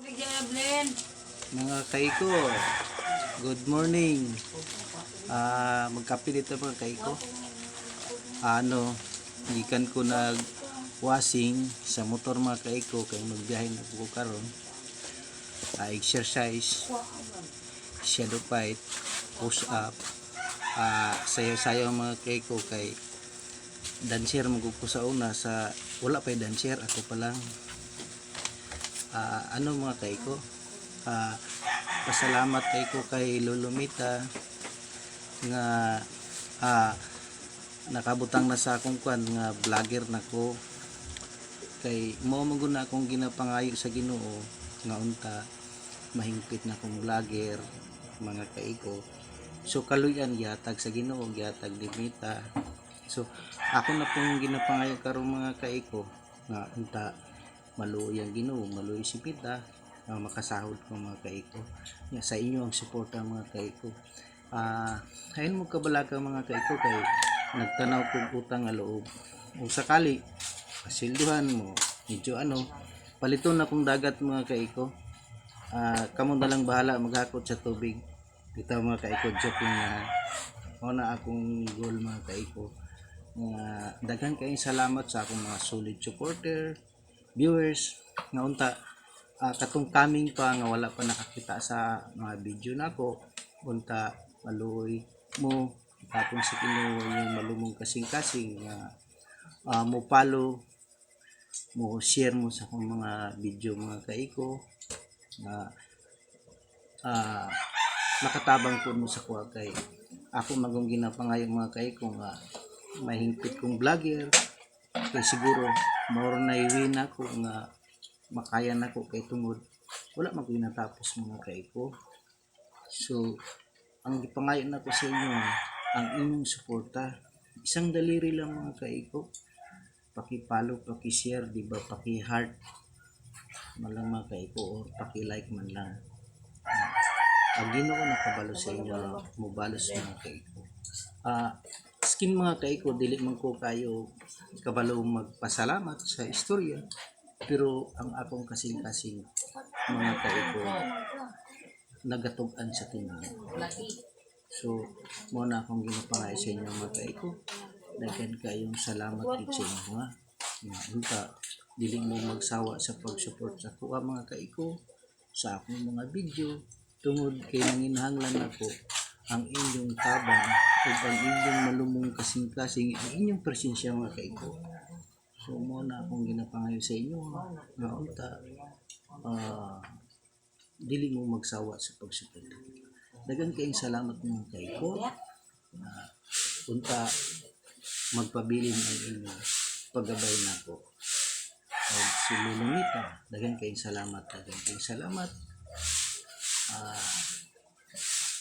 Mga kaiko, good morning. Magkape dito mga kaiko. Gikan ko nag washing sa motor mga kaiko kay magbiyahe na ko karon. Exercise, shadow fight, push up, sayo-sayo mga kaiko kay dancer magugko sa una sa wala pa dancer ako pa lang. Mga kaiko, pasalamat kayo kay Lulumita nga nakabutang na sa akong kwan nga vlogger nako kay mao maguna akong ginapangayo sa Ginoo nga unta mahingpit na akong vlogger mga kaiko. So kaluyan gihatag sa Ginoo, gihatag Limita. So ako na pong ginapangayo karon mga kaiko nga unta maluoy ang Ginoo, maluoy si Pita, makasahod ko mga kaiko. Sa inyo ang suporta mga kaiko. Ayun mo kabalaga mga kaiko kay nagtanaw kong utang nga loob. O sakali pasilduhan mo, medyo paliton na kong dagat mga kaiko. Kamo na lang bahala maghakot sa tubig. Kita mga kaiko, joking na. Na akong goal mga kaiko. Daghan kayong salamat sa akong mga solid supporter, viewers nga unta katong coming pa nga wala pa nakakita sa mga video nako unta maluoy mo tapos sa Ginoo yung malumong kasing-kasing nga mo follow mo share mo sa akong mga video mga kaiko na makatabang po mo sa kuha kay ako magong ginapangayong mga kaiko nga mahingpit kong vlogger kay siguro more na iwin ako nga makaya na ko kay tungod wala magpinatapos mga kaiko. So ang ipangayo na ko sa inyo ang inyong suporta, isang daliri lang mga kaiko, paki-follow, paki-share, diba, paki-heart man lang mga kaiko or paki-like man lang. Ang Ginoo nakabalo sa inyo, mubalos mga kaiko. Skin mga kaiko, dili man ko kayo kabalo magpasalamat sa istorya, pero ang akong kasing-kasing mga kaiko nagatugan sa tinuod. So mo na akong ginapangay sa inyo mga kaiko, daghan kayong salamat gid sa inyo ha. Unta dili mo magsawa sa pag-support sa kuha mga kaiko sa akong mga video tungod kay nanginahanglan ako ang inyong tabang ug ang inyong malumong kasing-kasing ang inyong presensya mga kaiko. So mo na akong ginapangayo sa inyo nga unta dili mo magsawa sa pagsuporta. Daghang kayong salamat mga kaiko. Unta magpabilin ang inyong paggabay nako. Si Lulumita, daghang kayong salamat,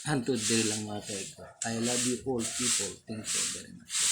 Hantod day lang mga kaiko. I love you all people. Thank you very much.